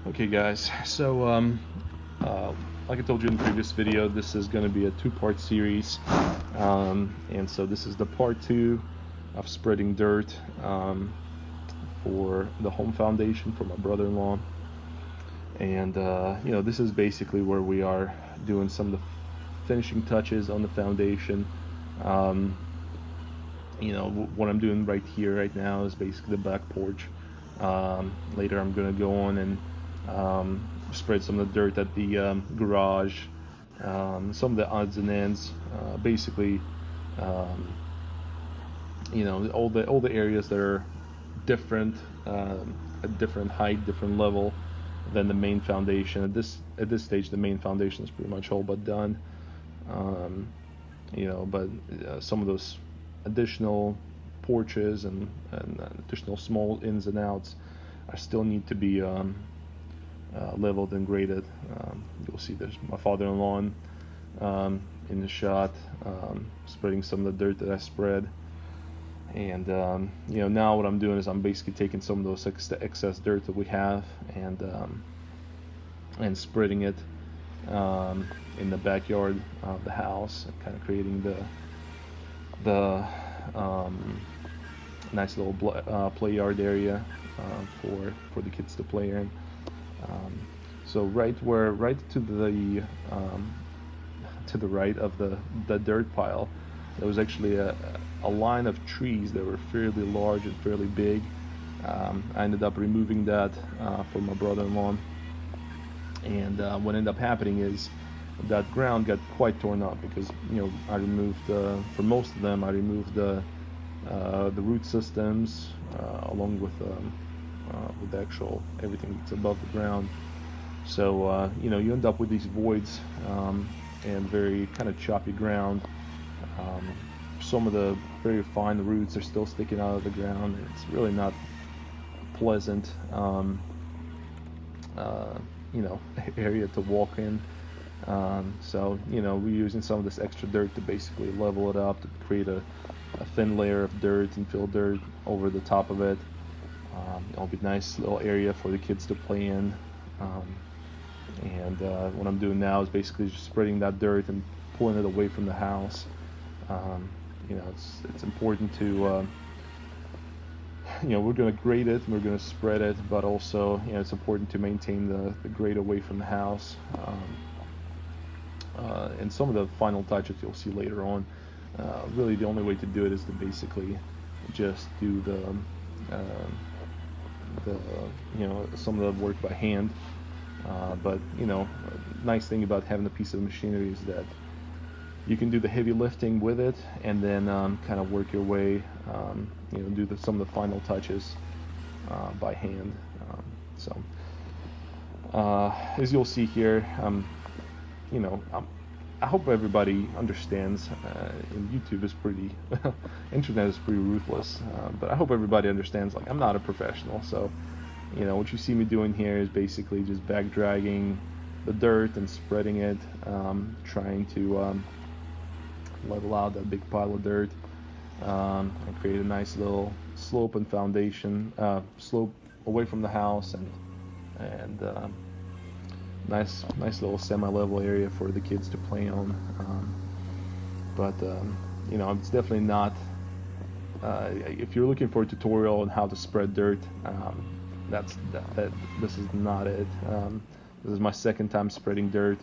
Okay guys, so like I told you in the previous video, this is going to be a two-part series, and so this is the part 2 of spreading dirt for the home foundation for my brother-in-law. And this is basically where we are doing some of the finishing touches on the foundation. What I'm doing right here right now is basically the back porch. Later I'm going to go on and spread some of the dirt at the garage, some of the odds and ends, basically all the areas that are different, at different height, different level than the main foundation. At this stage the main foundation is pretty much all but done. But some of those additional porches and additional small ins and outs still need to be leveled and graded. You'll see there's my father-in-law in the shot, spreading some of the dirt that I spread. And now what I'm doing is I'm basically taking some of those excess dirt that we have and spreading it in the backyard of the house, and kind of creating the nice little play yard area for the kids to play in. So right to the right of the dirt pile, there was actually a line of trees that were fairly large and fairly big. I ended up removing that for my brother-in-law, and what ended up happening is that ground got quite torn up because I removed for most of them I removed the root systems along with the actual everything that's above the ground. So you end up with these voids and very kind of choppy ground. Some of the very fine roots are still sticking out of the ground, and it's really not pleasant area to walk in. So we're using some of this extra dirt to basically level it up, to create a thin layer of dirt and fill dirt over the top of it. It'll be a nice little area for the kids to play in. And what I'm doing now is basically just spreading that dirt and pulling it away from the house. It's important to we're going to grade it and we're going to spread it, but also it's important to maintain the grade away from the house. And some of the final touches you'll see later on. Really the only way to do it is to basically just do some of the work by hand. But nice thing about having a piece of machinery is that you can do the heavy lifting with it, and then kind of work your way, do some of the final touches by hand. As you'll see here, I hope everybody understands. And YouTube is pretty, internet is pretty ruthless. But I hope everybody understands. Like, I'm not a professional, so what you see me doing here is basically just back dragging the dirt and spreading it, trying to level out that big pile of dirt, and create a nice little slope and foundation, slope away from the house, and nice little semi-level area for the kids to play on. But it's definitely not. If you're looking for a tutorial on how to spread dirt, this is not it. This is my second time spreading dirt.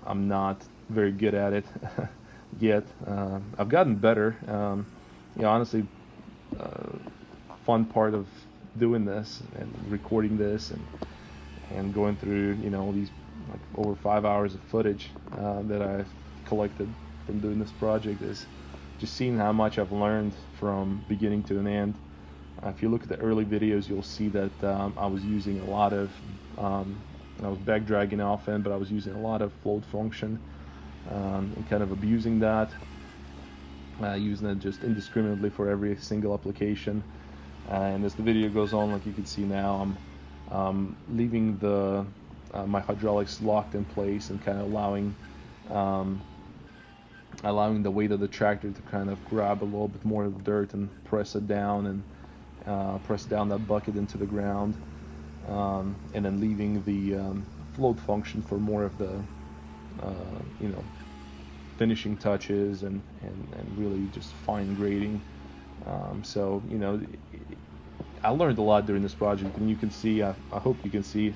I'm not very good at it yet. I've gotten better. Honestly, fun part of doing this and recording this and going through all these like over 5 hours of footage that I've collected from doing this project is just seeing how much I've learned from beginning to an end. If you look at the early videos, you'll see that I was using a lot of I was back dragging often, but I was using a lot of float function and kind of abusing that, using it just indiscriminately for every single application. And as the video goes on, like you can see now, I'm leaving my hydraulics locked in place and kind of allowing the weight of the tractor to kind of grab a little bit more of the dirt and press it down and press down that bucket into the ground. and then leaving the float function for more of the you know, finishing touches and really just fine grading. So you know, I learned a lot during this project, and you can see, I hope you can see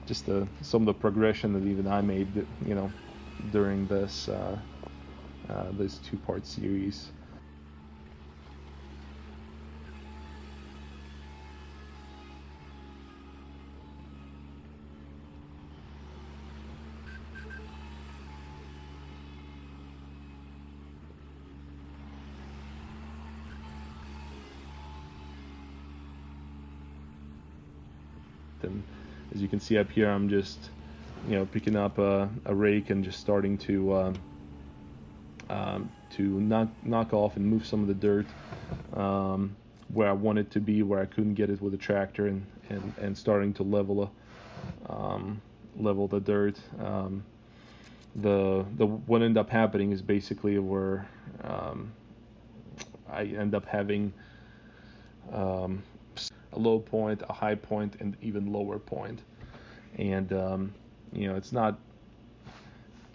just some of the progression that even I made, you know, during this two-part series. And as you can see up here, I'm just, you know, picking up a rake and just starting to knock off and move some of the dirt where I want it to be, where I couldn't get it with a tractor, and starting to level the dirt. What ended up happening is basically where I end up having a low point, a high point, and even lower point. And you know, it's not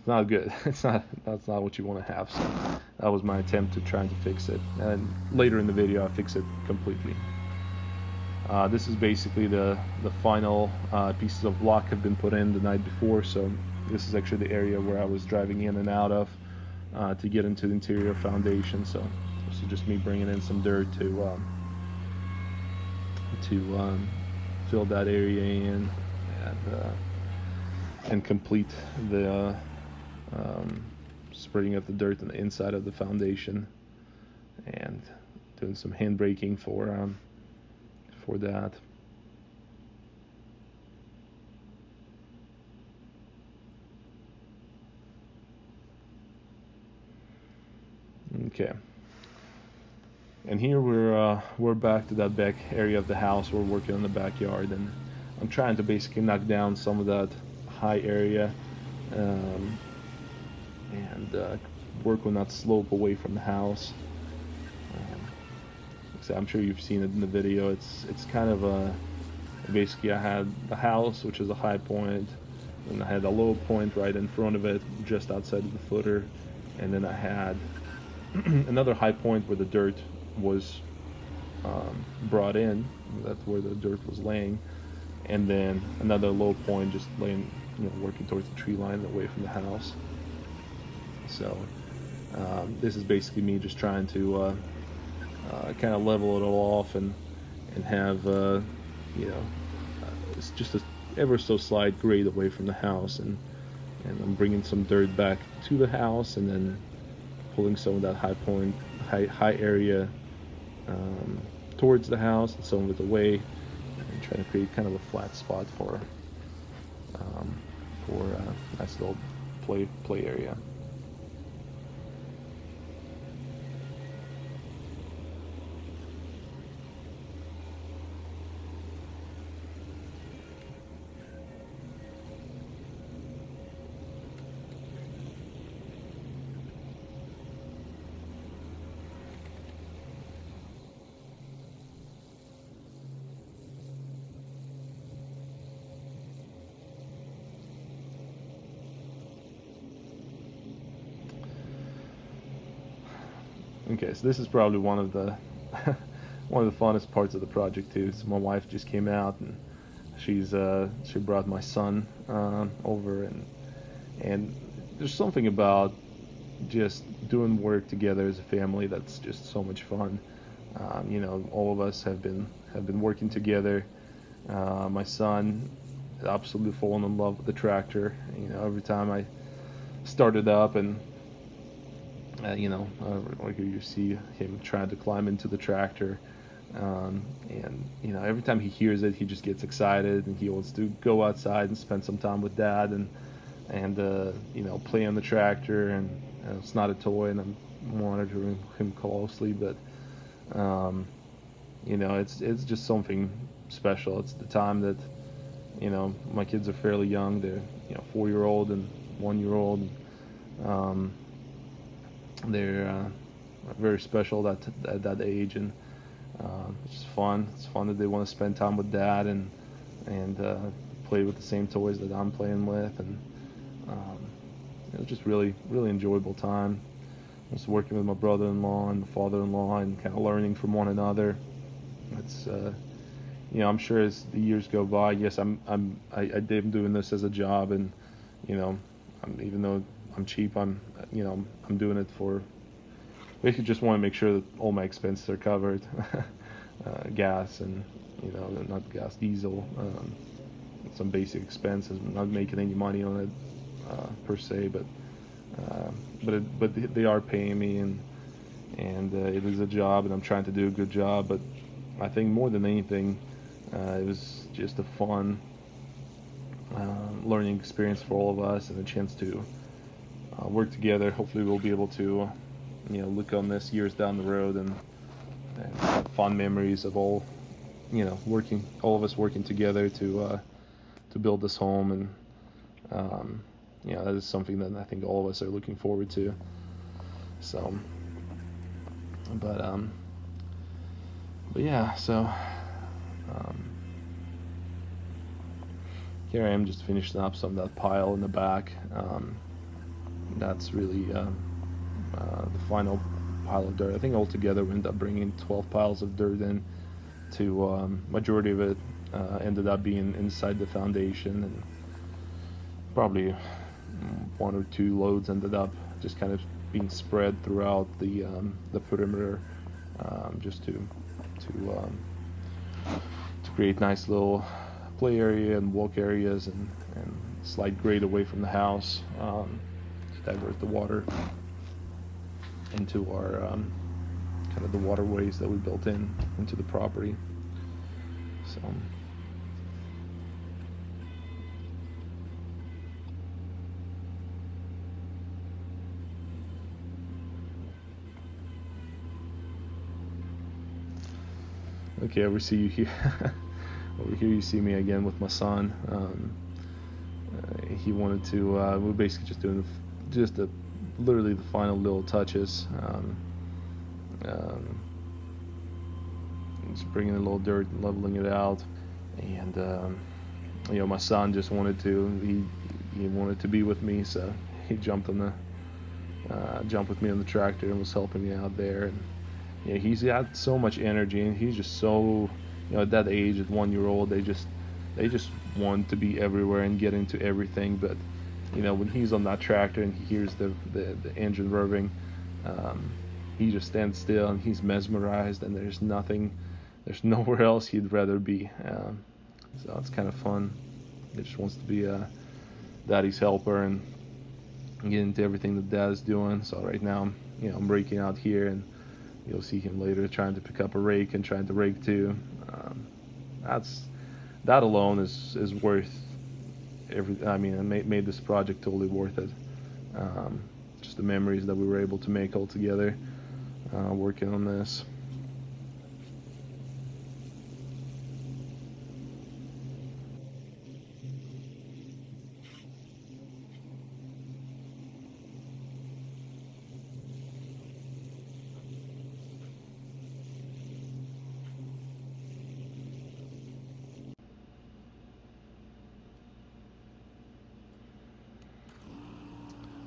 good. That's not what you want to have. So that was my attempt to trying to fix it. And later in the video, I fix it completely. This is basically the final pieces of block have been put in the night before. So this is actually the area where I was driving in and out of to get into the interior foundation. So this is just me bringing in some dirt to fill that area in and complete the spreading of the dirt on the inside of the foundation, and doing some hand braking for that. Okay. And here we're back to that back area of the house. We're working on the backyard, and I'm trying to basically knock down some of that high area and work on that slope away from the house. So I'm sure you've seen it in the video. It's kind of basically I had the house, which is a high point, and I had a low point right in front of it, just outside of the footer, and then I had another high point where the dirt was brought in. That's where the dirt was laying, and then another low point just laying, you know, working towards the tree line away from the house. So this is basically me just trying to kind of level it all off and have you know, it's just a ever so slight grade away from the house, and I'm bringing some dirt back to the house, and then pulling some of that high area towards the house, and some of it away, and trying to create kind of a flat spot for a nice little play area. Okay, so this is probably one of the funnest parts of the project too. So my wife just came out, and she brought my son over, and there's something about just doing work together as a family that's just so much fun. You know, all of us have been working together. My son absolutely fallen in love with the tractor. You know, every time I started up and you know, like you see him trying to climb into the tractor, and you know, every time he hears it, he just gets excited, and he wants to go outside and spend some time with Dad, and you know, play on the tractor. And it's not a toy, and I'm monitoring him closely, but you know, it's just something special. It's the time that, you know, my kids are fairly young. They're, you know, 4-year-old and 1-year-old. They're very special at that age, and it's fun. It's fun that they want to spend time with Dad, and and play with the same toys that I'm playing with, and um, it was just really enjoyable time. Just working with my brother-in-law and my father-in-law and kind of learning from one another. It's I'm sure as the years go by, yes, I did doing this as a job, and you know, even though I'm cheap, I'm doing it for basically just want to make sure that all my expenses are covered, gas and not gas, diesel, some basic expenses. I'm not making any money on it per se, but they are paying me, and it is a job, and I'm trying to do a good job. But I think more than anything, it was just a fun learning experience for all of us, and a chance to work together. Hopefully, we'll be able to, look on this years down the road, and have fond memories of all of us working together to build this home, and that is something that I think all of us are looking forward to. So, but yeah, so um, here I am just finishing up some of that pile in the back. That's really the final pile of dirt. I think altogether we ended up bringing 12 piles of dirt in. To majority of it ended up being inside the foundation, and probably one or two loads ended up just kind of being spread throughout the perimeter, just to create nice little play area and walk areas, and slight grade away from the house, to divert the water into our kind of the waterways that we built into the property. So okay, over see you here. Over here you see me again with my son. He wanted to. We're basically just doing literally the final little touches. Just bringing in a little dirt and leveling it out, and my son just wanted to. He wanted to be with me, so he jumped with me on the tractor and was helping me out there. And he's got so much energy, and he's just so, at that age, at 1 year old, they just want to be everywhere and get into everything. But when he's on that tractor and he hears the engine revving, he just stands still and he's mesmerized, and there's nowhere else he'd rather be. So it's kind of fun. He just wants to be daddy's helper and get into everything that dad is doing. So right now I'm raking out here, and you'll see him later trying to pick up a rake and trying to rake too. That alone is worth every. I mean, it made this project totally worth it. Just the memories that we were able to make all together, working on this.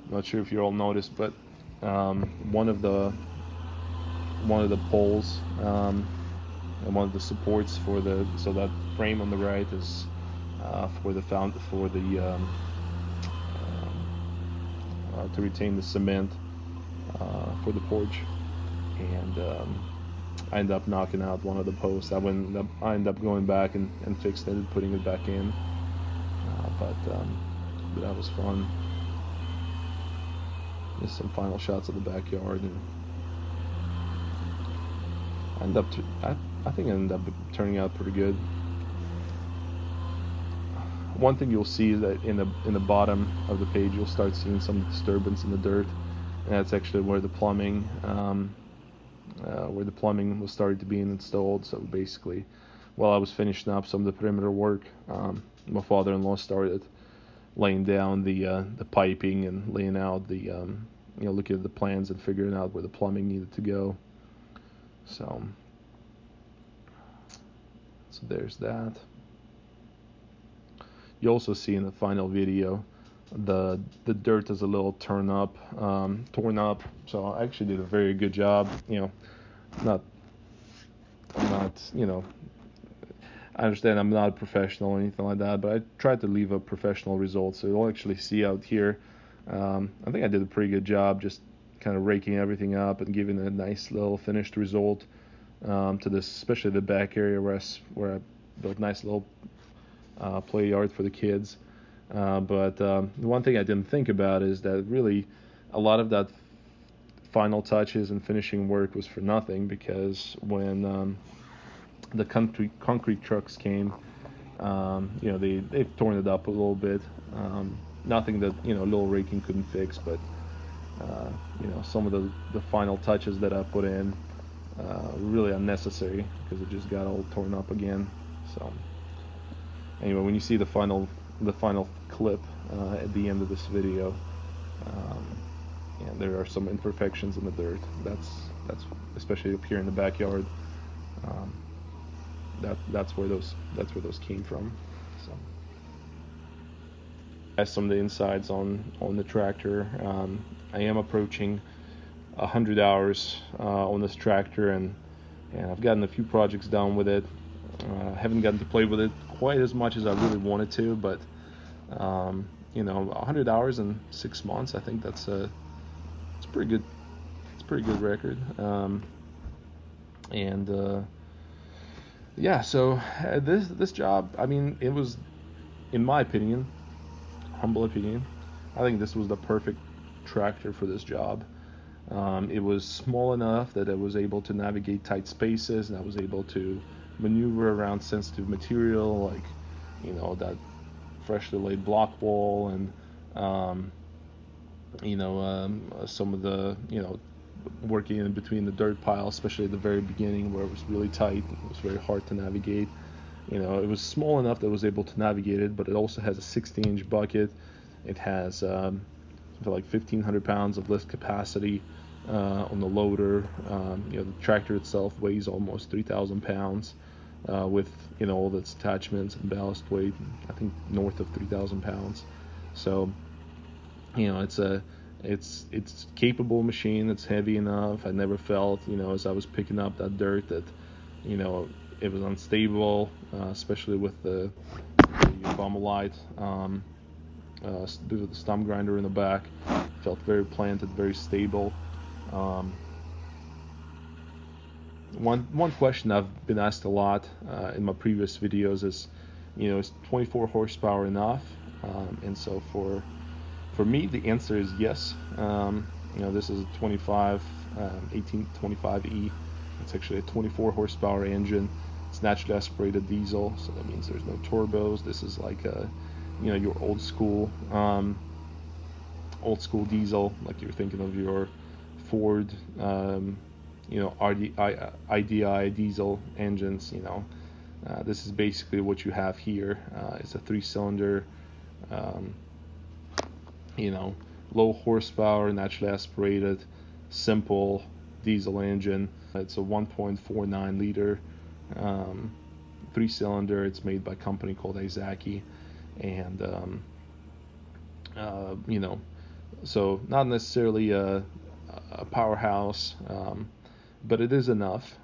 Not sure if you all noticed, but one of the poles, and one of the supports so that frame on the right is to retain the cement for the porch, and I ended up knocking out one of the posts. I ended up going back and fixing it and putting it back in, but that was fun. Just some final shots of the backyard, and I think it ended up turning out pretty good. One thing you'll see is that in the bottom of the page, you'll start seeing some disturbance in the dirt, and that's actually where the plumbing was started to be installed. So basically, while I was finishing up some of the perimeter work, my father-in-law started laying down the piping and laying out looking at the plans and figuring out where the plumbing needed to go. So there's that. you also see in the final video the dirt is a little torn up. So I actually did a very good job. Not I'm not I understand I'm not a professional or anything like that, but I tried to leave a professional result. So you'll actually see out here. I think I did a pretty good job, just kind of raking everything up and giving a nice little finished result to this, especially the back area where I built a nice little play yard for the kids. But the one thing I didn't think about is that really a lot of that final touches and finishing work was for nothing, because when the concrete trucks came, they've torn it up a little bit. Nothing that little raking couldn't fix, but some of the final touches that I put in were really unnecessary because it just got all torn up again. So anyway, when you see the final clip at the end of this video, there are some imperfections in the dirt. That's especially up here in the backyard. That's where those came from. So as some of the insides on the tractor, I am approaching 100 hours on this tractor, and I've gotten a few projects done with it. Haven't gotten to play with it quite as much as I really wanted to, but 100 hours in 6 months, I think it's pretty good. It's a pretty good record. So this job, I mean, it was, in my opinion, humble opinion, I think this was the perfect tractor for this job. It was small enough that I was able to navigate tight spaces, and I was able to maneuver around sensitive material, like that freshly laid block wall, and some of the working in between the dirt piles, especially at the very beginning where it was really tight. It was very hard to navigate. It was small enough that I was able to navigate it, but it also has a 60-inch bucket. It has something like 1,500 pounds of lift capacity on the loader. The tractor itself weighs almost 3,000 pounds with all its attachments and ballast weight, I think north of 3,000 pounds. So it's capable machine. It's heavy enough. I never felt, as I was picking up that dirt, that, it was unstable, especially with the Bombolite, due to the stump grinder in the back. Felt very planted, very stable. One question I've been asked a lot in my previous videos is, is 24 horsepower enough? And so for me, the answer is yes. This is a 1825e. It's actually a 24 horsepower engine. It's naturally aspirated diesel, so that means there's no turbos. This is like your old school diesel, like you're thinking of your Ford, IDI diesel engines. This is basically what you have here. It's a 3-cylinder. Low horsepower, naturally aspirated, simple diesel engine. It's a 1.49 liter 3-cylinder. It's made by a company called Izaki, and so not necessarily a powerhouse, but it is enough.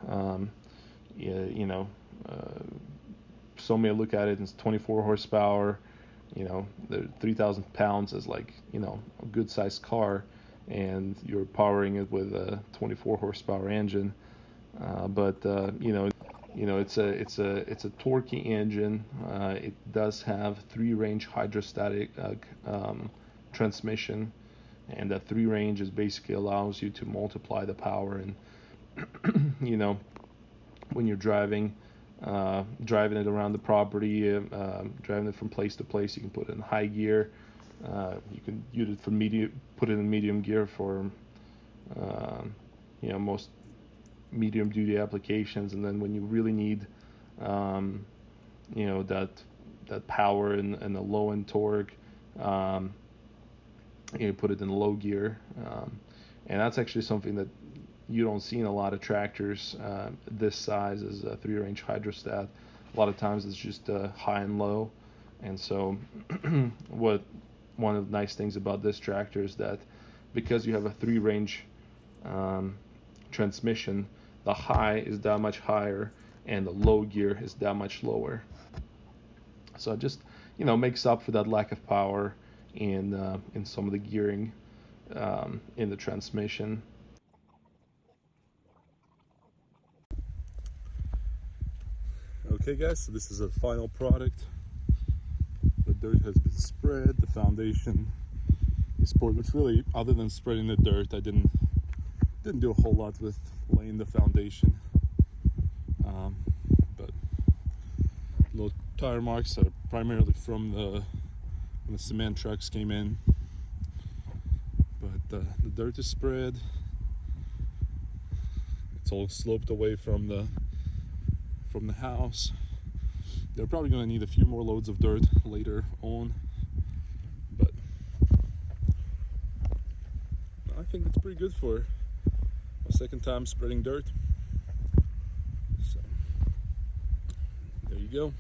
Some may look at it as 24 horsepower. The 3,000 pounds is like, a good sized car, and you're powering it with a 24 horsepower engine. But it's a torquey engine. It does have 3-range hydrostatic transmission, and that 3-range is basically allows you to multiply the power. And when you're driving it around the property, driving it from place to place, you can put it in high gear. You can use it for put it in medium gear for most medium duty applications. And then when you really need that power and the low end torque, you put it in low gear. And that's actually something that you don't see in a lot of tractors this size, is a 3-range hydrostat. A lot of times it's just high and low. And so one of the nice things about this tractor is that because you have a 3-range transmission, the high is that much higher and the low gear is that much lower. So it just, makes up for that lack of power in some of the gearing in the transmission. Okay guys, so this is a final product. The dirt has been spread, the foundation is poured, which really, other than spreading the dirt, I didn't do a whole lot with laying the foundation. But little tire marks are primarily from when the cement trucks came in. But the dirt is spread. It's all sloped away from the house. They're probably going to need a few more loads of dirt later on, but I think it's pretty good for a second time spreading dirt. So there you go.